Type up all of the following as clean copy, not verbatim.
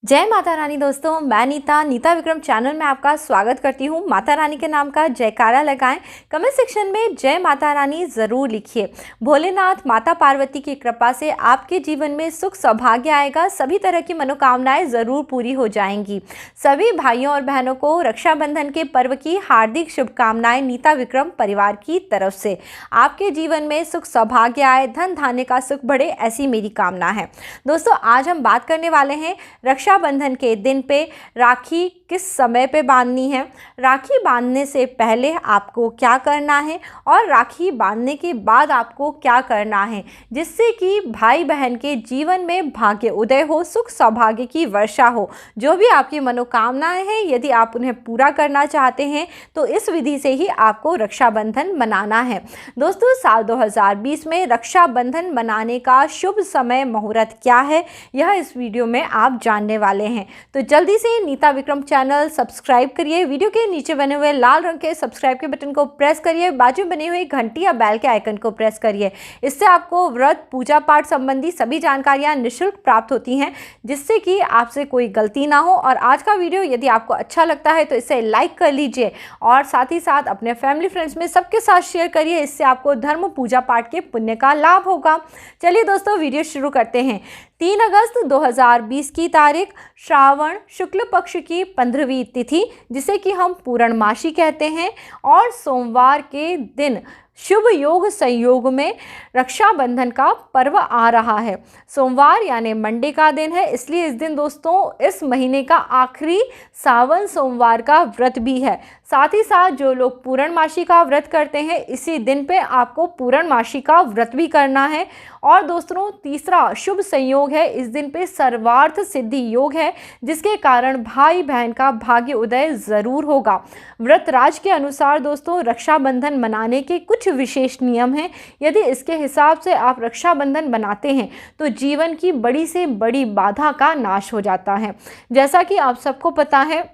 जय माता रानी दोस्तों, मैं नीता विक्रम चैनल में आपका स्वागत करती हूँ। माता रानी के नाम का जयकारा लगाएं। कमेंट सेक्शन में जय माता रानी ज़रूर लिखिए। भोलेनाथ माता पार्वती की कृपा से आपके जीवन में सुख सौभाग्य आएगा। सभी तरह की मनोकामनाएं ज़रूर पूरी हो जाएंगी। सभी भाइयों और बहनों को रक्षाबंधन के पर्व की हार्दिक शुभकामनाएं नीता विक्रम परिवार की तरफ से। आपके जीवन में सुख सौभाग्य आए, धन धान्य का सुख बढ़े, ऐसी मेरी कामना है। दोस्तों, आज हम बात करने वाले हैं रक्षाबंधन के दिन पे राखी किस समय पे बांधनी है, राखी बांधने से पहले आपको क्या करना है और राखी बांधने के बाद आपको क्या करना है, जिससे कि भाई बहन के जीवन में भाग्य उदय हो, सुख सौभाग्य की वर्षा हो। जो भी आपकी मनोकामनाएं हैं, यदि आप उन्हें पूरा करना चाहते हैं तो इस विधि से ही आपको रक्षाबंधन मनाना है। दोस्तों, साल 2020 में रक्षाबंधन मनाने का शुभ समय मुहूर्त क्या है, यह इस वीडियो में आप जानने वाले हैं। तो जल्दी से नीता विक्रम चैनल सब्सक्राइब करिए। वीडियो के नीचे बने हुए लाल रंग के सब्सक्राइब के बटन को प्रेस करिए। बाजू में बनी हुई घंटी या बेल के आइकन को प्रेस करिए। इससे आपको व्रत पूजा पाठ संबंधी सभी जानकारियां निःशुल्क प्राप्त होती हैं, जिससे कि आपसे कोई गलती ना हो। और आज का वीडियो यदि आपको अच्छा लगता है तो इसे लाइक कर लीजिए और साथ ही साथ अपने फैमिली फ्रेंड्स में सबके साथ शेयर करिए। इससे आपको धर्म पूजा पाठ के पुण्य का लाभ होगा। चलिए दोस्तों, वीडियो शुरू करते हैं। 3 अगस्त 2020 की तारीख, श्रावण शुक्ल पक्ष की 15वीं तिथि, जिसे कि हम पूर्णमासी कहते हैं, और सोमवार के दिन शुभ योग संयोग में रक्षाबंधन का पर्व आ रहा है। सोमवार यानी मंडे का दिन है, इसलिए इस दिन दोस्तों इस महीने का आखिरी सावन सोमवार का व्रत भी है। साथ ही साथ जो लोग पूर्णमासी का व्रत करते हैं, इसी दिन पे आपको पूर्णमासी का व्रत भी करना है। और दोस्तों, तीसरा शुभ संयोग है, इस दिन पे सर्वार्थ सिद्धि योग है, जिसके कारण भाई बहन का भाग्य उदय ज़रूर होगा। व्रत राज के अनुसार दोस्तों रक्षाबंधन मनाने के कुछ विशेष नियम हैं। यदि इसके हिसाब से आप रक्षाबंधन बनाते हैं तो जीवन की बड़ी से बड़ी बाधा का नाश हो जाता है। जैसा कि आप सबको पता है,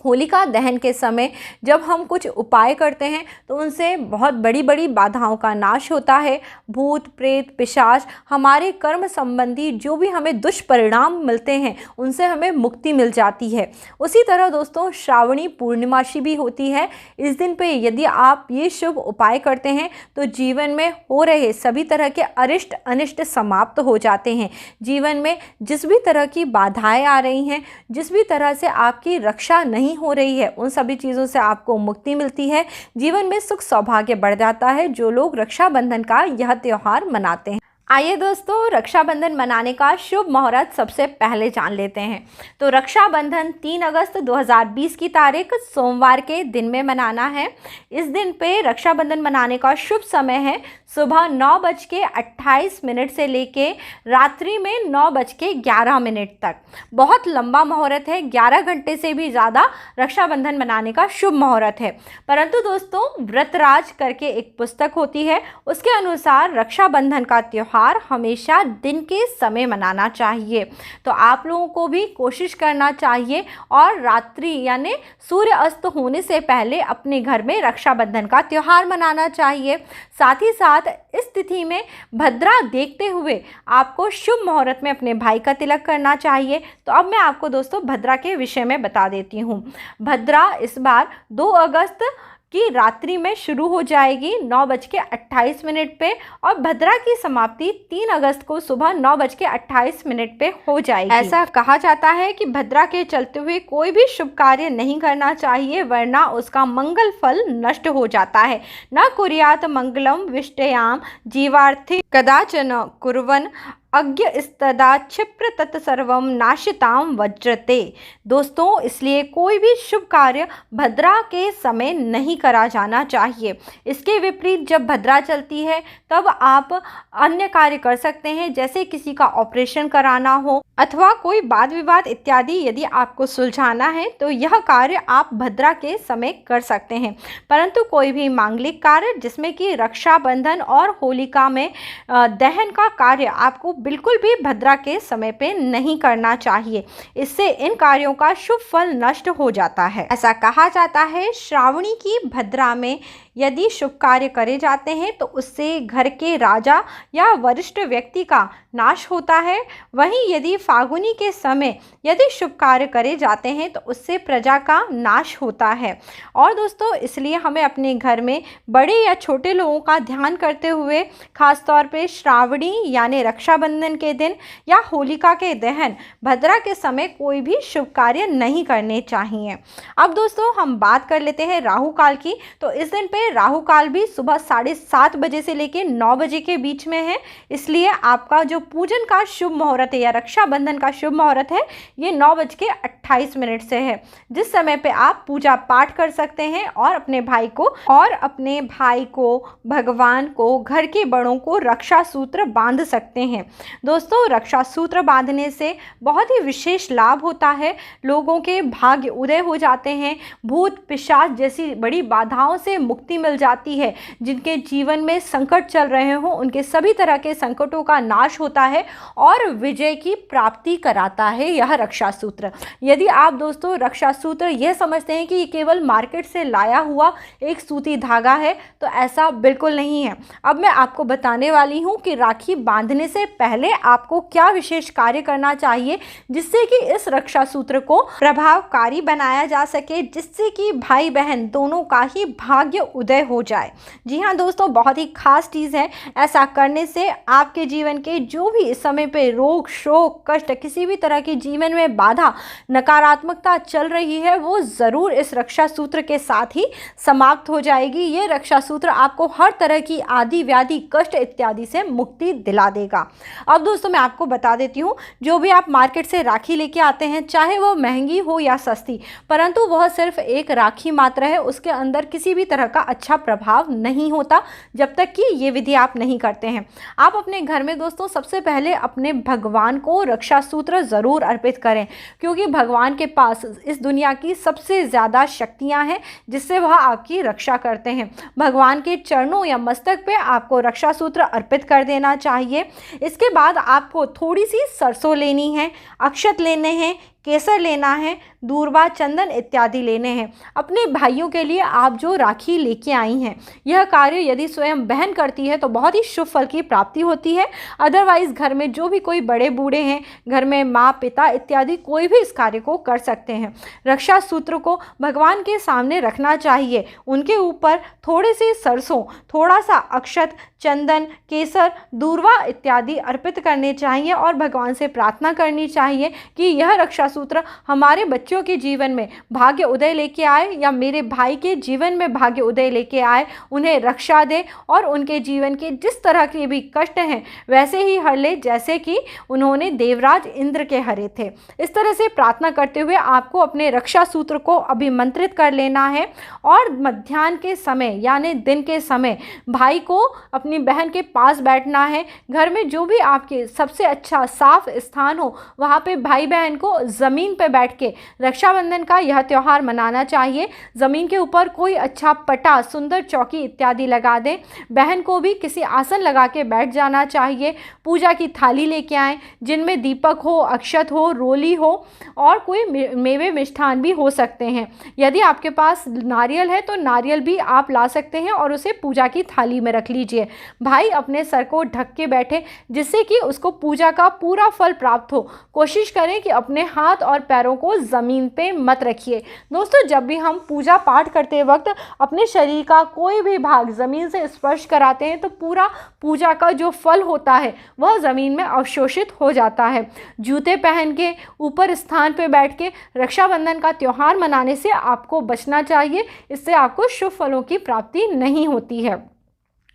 होलिका दहन के समय जब हम कुछ उपाय करते हैं तो उनसे बहुत बड़ी बड़ी बाधाओं का नाश होता है। भूत प्रेत पिशाच, हमारे कर्म संबंधी जो भी हमें दुष्परिणाम मिलते हैं, उनसे हमें मुक्ति मिल जाती है। उसी तरह दोस्तों श्रावणी पूर्णिमासी भी होती है। इस दिन पे यदि आप ये शुभ उपाय करते हैं तो जीवन में हो रहे सभी तरह के अरिष्ट अनिष्ट समाप्त हो जाते हैं। जीवन में जिस भी तरह की बाधाएं आ रही हैं, जिस भी तरह से आपकी रक्षा नहीं हो रही है, उन सभी चीज़ों से आपको मुक्ति मिलती है। जीवन में सुख सौभाग्य बढ़ जाता है जो लोग रक्षाबंधन का यह त्योहार मनाते हैं। आइए दोस्तों, रक्षाबंधन मनाने का शुभ मुहूर्त सबसे पहले जान लेते हैं। तो रक्षाबंधन 3 अगस्त 2020 की तारीख सोमवार के दिन में मनाना है। इस दिन पे रक्षाबंधन मनाने का शुभ समय है सुबह 9:28 से लेके रात्रि में 9:11 तक। बहुत लंबा मुहूर्त है, 11 घंटे से भी ज़्यादा रक्षाबंधन मनाने का शुभ मुहूर्त है। परंतु दोस्तों, व्रतराज करके एक पुस्तक होती है, उसके अनुसार रक्षाबंधन का त्योहार हमेशा दिन के समय मनाना चाहिए। तो आप लोगों को भी कोशिश करना चाहिए और रात्रि यानी सूर्य अस्त होने से पहले अपने घर में रक्षाबंधन का त्योहार मनाना चाहिए। साथ ही साथ इस तिथि में भद्रा देखते हुए आपको शुभ मुहूर्त में अपने भाई का तिलक करना चाहिए। तो अब मैं आपको दोस्तों भद्रा के विषय में बता देती हूँ। भद्रा इस बार 2 अगस्त की रात्रि में शुरू हो जाएगी 9:28 पे, और भद्रा की समाप्ति 3 अगस्त को सुबह 9:28 पे हो जाएगी। ऐसा कहा जाता है कि भद्रा के चलते हुए कोई भी शुभ कार्य नहीं करना चाहिए, वरना उसका मंगल फल नष्ट हो जाता है। न कुर्यात मंगलम विष्टयाम जीवार्थी कदाचन कुर्वन् अज्ञस्तदा क्षिप्र तत्सर्वम नाशिताम वज्रते। दोस्तों, इसलिए कोई भी शुभ कार्य भद्रा के समय नहीं करा जाना चाहिए। इसके विपरीत जब भद्रा चलती है तब आप अन्य कार्य कर सकते हैं, जैसे किसी का ऑपरेशन कराना हो अथवा कोई वाद विवाद इत्यादि यदि आपको सुलझाना है तो यह कार्य आप भद्रा के समय कर सकते हैं। परंतु कोई भी मांगलिक कार्य जिसमें कि रक्षाबंधन और होलिका में दहन का कार्य आपको बिल्कुल भी भद्रा के समय पे नहीं करना चाहिए। इससे इन कार्यों का शुभ फल नष्ट हो जाता है। ऐसा कहा जाता है श्रावणी की भद्रा में यदि शुभ कार्य करे जाते हैं तो उससे घर के राजा या वरिष्ठ व्यक्ति का नाश होता है। वहीं यदि फागुनी के समय यदि शुभ कार्य करे जाते हैं तो उससे प्रजा का नाश होता है। और दोस्तों, इसलिए हमें अपने घर में बड़े या छोटे लोगों का ध्यान करते हुए खास तौर पे श्रावणी यानी रक्षाबंधन के दिन या होलिका के दहन भद्रा के समय कोई भी शुभ कार्य नहीं करने चाहिए। अब दोस्तों, हम बात कर लेते हैं राहु काल की। तो इस दिन पे राहु काल भी सुबह 7:30 बजे से लेकर 9 बजे के बीच में है। इसलिए आपका जो पूजन का शुभ मुहूर्त है या रक्षाबंधन का शुभ मुहूर्त है, ये 9:28 से है, जिस समय पे आप पूजा पाठ कर सकते हैं और अपने भाई को, भगवान को, घर के बड़ों को रक्षा सूत्र बांध सकते हैं। दोस्तों, रक्षा सूत्र बांधने से बहुत ही विशेष लाभ होता है। लोगों के भाग्य उदय हो जाते हैं, भूत पिशाच जैसी बड़ी बाधाओं से मुक्ति मिल जाती है। जिनके जीवन में संकट चल रहे हों, उनके सभी तरह के संकटों का नाश होता है और विजय की प्राप्ति कराता है यह रक्षा सूत्र। यदि आप दोस्तों रक्षा सूत्र यह समझते हैं कि ये केवल मार्केट से लाया हुआ एक सूती धागा है, तो ऐसा बिल्कुल नहीं है। अब मैं आपको बताने वाली हूँ कि राखी बांधने से पहले आपको क्या विशेष कार्य करना चाहिए जिससे कि इस रक्षा सूत्र को प्रभावकारी बनाया जा सके, जिससे कि भाई बहन दोनों का ही भाग्य उदय हो जाए। जी हाँ दोस्तों, बहुत ही खास चीज़ है। ऐसा करने से आपके जीवन के जो भी इस समय पे रोग, शोक, कष्ट, किसी भी तरह के जीवन में बाधा, नकारात्मकता चल रही है, वो ज़रूर इस रक्षा सूत्र के साथ ही समाप्त हो जाएगी। ये रक्षा सूत्र आपको हर तरह की आदि व्याधि, कष्ट इत्यादि से मुक्ति दिला देगा। अब दोस्तों, मैं आपको बता देती हूँ, जो भी आप मार्केट से राखी लेके आते हैं, चाहे वो महंगी हो या सस्ती, परंतु वह सिर्फ एक राखी मात्र है। उसके अंदर किसी भी तरह का अच्छा प्रभाव नहीं होता जब तक कि ये विधि आप नहीं करते हैं। आप अपने घर में दोस्तों सबसे पहले अपने भगवान को रक्षा सूत्र ज़रूर अर्पित करें, क्योंकि भगवान के पास इस दुनिया की सबसे ज़्यादा शक्तियाँ हैं जिससे वह आपकी रक्षा करते हैं। भगवान के चरणों या मस्तक पे आपको रक्षा सूत्र अर्पित कर देना चाहिए। इसके बाद आपको थोड़ी सी सरसों लेनी है, अक्षत लेने हैं, केसर लेना है, दूर्वा, चंदन इत्यादि लेने हैं। अपने भाइयों के लिए आप जो राखी लेके आई हैं, यह कार्य यदि स्वयं बहन करती है तो बहुत ही शुभ फल की प्राप्ति होती है। अदरवाइज घर में जो भी कोई बड़े बूढ़े हैं, घर में माँ, पिता इत्यादि कोई भी इस कार्य को कर सकते हैं। रक्षा सूत्र को भगवान के सामने रखना चाहिए, उनके ऊपर थोड़े से सरसों, थोड़ा सा अक्षत, चंदन, केसर, दूर्वा इत्यादि अर्पित करने चाहिए और भगवान से प्रार्थना करनी चाहिए कि यह रक्षा सूत्र हमारे बच्चों के जीवन में भाग्य उदय लेके आए या मेरे भाई के जीवन में भाग्य उदय लेके आए, उन्हें रक्षा दे और उनके जीवन के जिस तरह के भी कष्ट हैं वैसे ही हर ले जैसे कि उन्होंने देवराज इंद्र के हरे थे। इस तरह से प्रार्थना करते हुए आपको अपने रक्षा सूत्र को अभिमंत्रित कर लेना है और मध्याह्न के समय यानी दिन के समय भाई को अपनी बहन के पास बैठना है। घर में जो भी आपके सबसे अच्छा साफ स्थान हो, वहाँ पे भाई बहन को ज़मीन पे बैठ के रक्षाबंधन का यह त्यौहार मनाना चाहिए। ज़मीन के ऊपर कोई अच्छा पटा, सुंदर चौकी इत्यादि लगा दें। बहन को भी किसी आसन लगा के बैठ जाना चाहिए। पूजा की थाली लेके आएँ जिनमें दीपक हो, अक्षत हो, रोली हो और कोई मेवे मिष्ठान भी हो सकते हैं। यदि आपके पास नारियल है तो नारियल भी आप ला सकते हैं और उसे पूजा की थाली में रख लीजिए। भाई अपने सर को ढक के बैठे जिससे कि उसको पूजा का पूरा फल प्राप्त हो। कोशिश करें कि अपने हाथ और पैरों को ज़मीन पे मत रखिए। दोस्तों, जब भी हम पूजा पाठ करते वक्त अपने शरीर का कोई भी भाग ज़मीन से स्पर्श कराते हैं तो पूरा पूजा का जो फल होता है वह ज़मीन में अवशोषित हो जाता है। जूते पहन के ऊपर स्थान पे बैठ के रक्षाबंधन का त्यौहार मनाने से आपको बचना चाहिए। इससे आपको शुभ फलों की प्राप्ति नहीं होती है।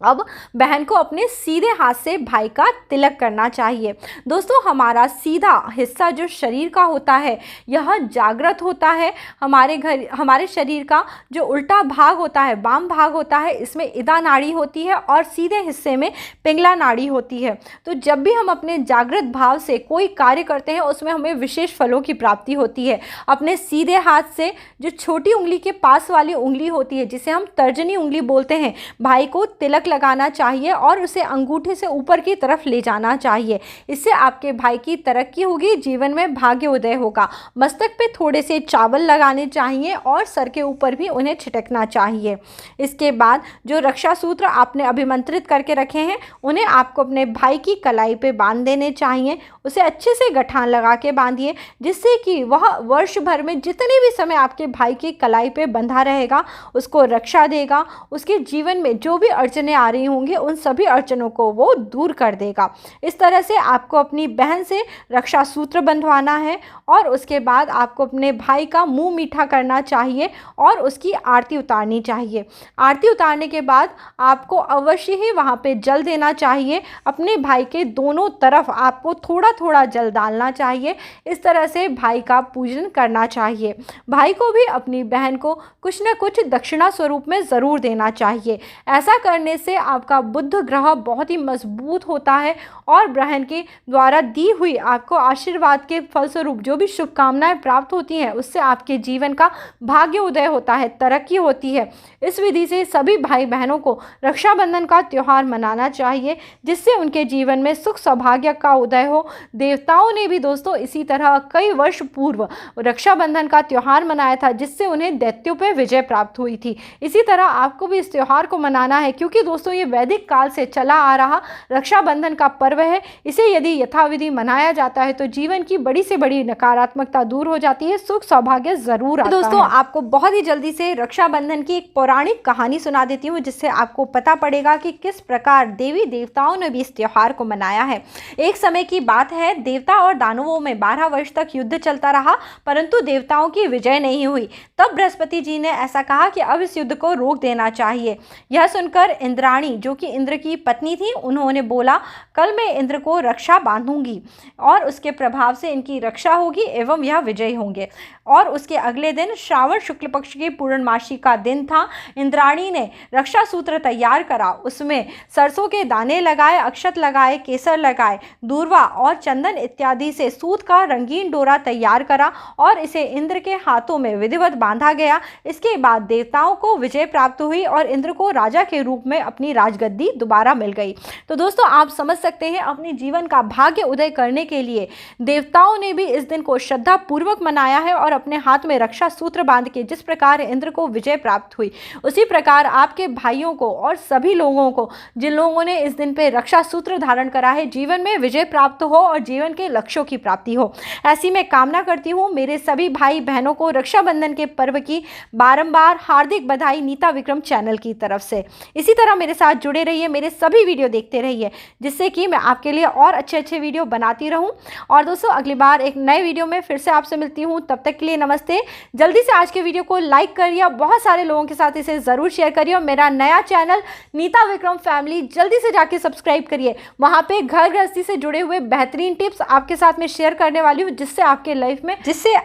अब बहन को अपने सीधे हाथ से भाई का तिलक करना चाहिए। दोस्तों, हमारा सीधा हिस्सा जो शरीर का होता है यह जागृत होता है। हमारे शरीर का जो उल्टा भाग होता है, वाम भाग होता है, इसमें इदा नाड़ी होती है और सीधे हिस्से में पिंगला नाड़ी होती है। तो जब भी हम अपने जागृत भाव से कोई कार्य करते हैं उसमें हमें विशेष फलों की प्राप्ति होती है। अपने सीधे हाथ से जो छोटी उंगली के पास वाली उंगली होती है जिसे हम तर्जनी उंगली बोलते हैं, भाई को तिलक तिलक लगाना चाहिए और उसे अंगूठे से ऊपर की तरफ ले जाना चाहिए। इससे आपके भाई की तरक्की होगी, जीवन में भाग्य उदय होगा। मस्तक पे थोड़े से चावल लगाने चाहिए और सर के ऊपर भी उन्हें छिटकना चाहिए। इसके बाद जो रक्षा सूत्र आपने अभिमंत्रित करके रखे हैं उन्हें आपको अपने भाई की कलाई पे बांध देने चाहिए। उसे अच्छे से गठान लगा के बांधिए, जिससे कि वह वर्ष भर में जितने भी समय आपके भाई की कलाई पे बंधा रहेगा उसको रक्षा देगा। उसके जीवन में जो भी अड़चनें आ रही होंगी उन सभी अड़चनों को वो दूर कर देगा। इस तरह से आपको अपनी बहन से रक्षा सूत्र बंधवाना है और उसके बाद आपको अपने भाई का मुंह मीठा करना चाहिए और उसकी आरती उतारनी चाहिए। आरती उतारने के बाद आपको अवश्य ही वहाँ पे जल देना चाहिए। अपने भाई के दोनों तरफ आपको थोड़ा थोड़ा जल डालना चाहिए। इस तरह से भाई का पूजन करना चाहिए। भाई को भी अपनी बहन को कुछ न कुछ दक्षिणा स्वरूप में ज़रूर देना चाहिए। ऐसा करने से आपका बुध ग्रह बहुत ही मजबूत होता है और बहन के द्वारा दी हुई आपको आशीर्वाद के फलस्वरूप जो भी शुभकामनाएं प्राप्त होती हैं उससे आपके जीवन का भाग्य उदय होता है, तरक्की होती है। इस विधि से सभी भाई बहनों को रक्षाबंधन का त्यौहार मनाना चाहिए, जिससे उनके जीवन में सुख सौभाग्य का उदय हो। देवताओं ने भी दोस्तों इसी तरह कई वर्ष पूर्व रक्षाबंधन का त्यौहार मनाया था, जिससे उन्हें दैत्यों पर विजय प्राप्त हुई थी। इसी तरह आपको भी इस त्यौहार को मनाना है, क्योंकि दोस्तों ये वैदिक काल से चला आ रहा रक्षाबंधन का पर्व है। इसे यदि यथाविधि मनाया जाता है तो जीवन की बड़ी से बड़ी नकारात्मकता दूर हो जाती है, सुख सौभाग्य जरूर आता है। दोस्तों आपको बहुत ही जल्दी से रक्षाबंधन की एक पौराणिक कहानी सुना देती हूँ, जिससे आपको पता पड़ेगा कि किस प्रकार देवी देवताओं ने भी इस त्योहार को मनाया है। एक समय की बात है, देवता और दानवों में 12 वर्ष तक युद्ध चलता रहा, परंतु देवताओं की विजय नहीं हुई। तब बृहस्पति जी ने ऐसा कहा कि अब इस युद्ध को रोक देना चाहिए। यह सुनकर इंद्राणी, जो कि इंद्र की पत्नी थी, उन्होंने बोला, कल मैं इंद्र को रक्षा बांधूंगी और उसके प्रभाव से इनकी रक्षा होगी एवं यह विजयी होंगे। और उसके अगले दिन श्रावण शुक्ल पक्ष की पूर्णमासी का दिन था। इंद्राणी ने रक्षा सूत्र तैयार करा, उसमें सरसों के दाने लगाए, अक्षत लगाए, केसर लगाए, दूर्वा और चंदन इत्यादि से सूत का रंगीन डोरा तैयार करा और इसे इंद्र के हाथों में विधिवत बांधा गया। इसके बाद देवताओं को विजय प्राप्त हुई और इंद्र को राजा के रूप में अपनी राजगद्दी दोबारा मिल गई। तो दोस्तों आप समझ सकते हैं, अपने जीवन का भाग्य उदय करने के लिए देवताओं ने भी इस दिन को श्रद्धा पूर्वक मनाया है और अपने हाथ में रक्षा सूत्र बांध के जिस प्रकार इंद्र को विजय प्राप्त हुई, उसी प्रकार आपके भाइयों को और सभी लोगों को जिन लोगों ने इस दिन पे रक्षा सूत्र धारण करा है, जीवन में विजय प्राप्त हो और जीवन के लक्ष्यों की प्राप्ति हो। ऐसी मैं कामना करती हूँ। मेरे सभी भाई बहनों को रक्षाबंधन के पर्व की बारंबार हार्दिक बधाई नीता विक्रम चैनल की तरफ से। इसी तरह मेरे साथ जुड़े रहिए, मेरे सभी वीडियो देखते रहिए, जिससे कि मैं आपके लिए और अच्छे अच्छे वीडियो बनाती रहूं। और दोस्तों अगली बार एक नए वीडियो में फिर से आपसे मिलती हूं, तब तक के लिए नमस्ते। जल्दी से आज के वीडियो को लाइक करिए, बहुत सारे लोगों के साथ इसे ज़रूर शेयर करिए और मेरा नया चैनल नीता विक्रम फैमिली जल्दी से जाके सब्सक्राइब करिए। वहाँ पे घर गृहस्थी से जुड़े हुए बेहतरीन टिप्स आपके साथ में शेयर करने वाली हूँ, जिससे आपके लाइफ में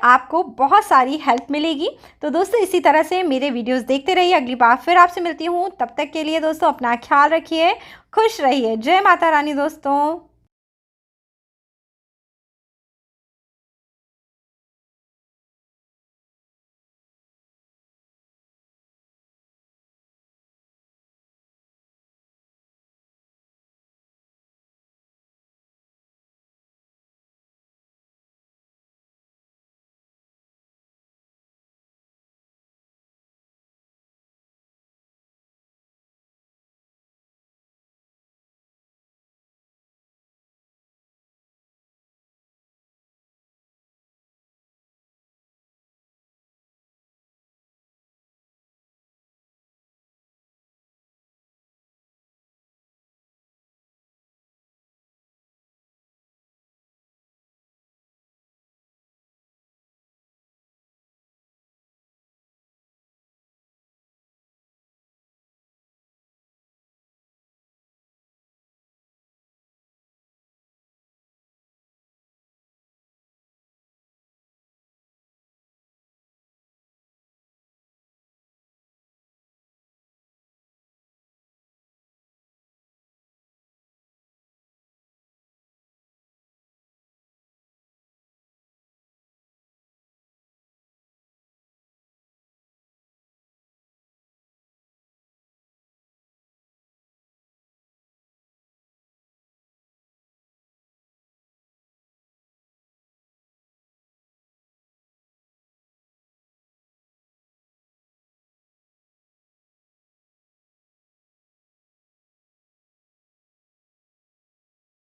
आपको बहुत सारी हेल्प मिलेगी। तो दोस्तों इसी तरह से मेरे वीडियोस देखते रहिए। अगली बार फिर आपसे मिलती हूँ, तब तक के लिए दोस्तों अपना ख्याल रखिए, खुश रहिए। जय माता रानी दोस्तों।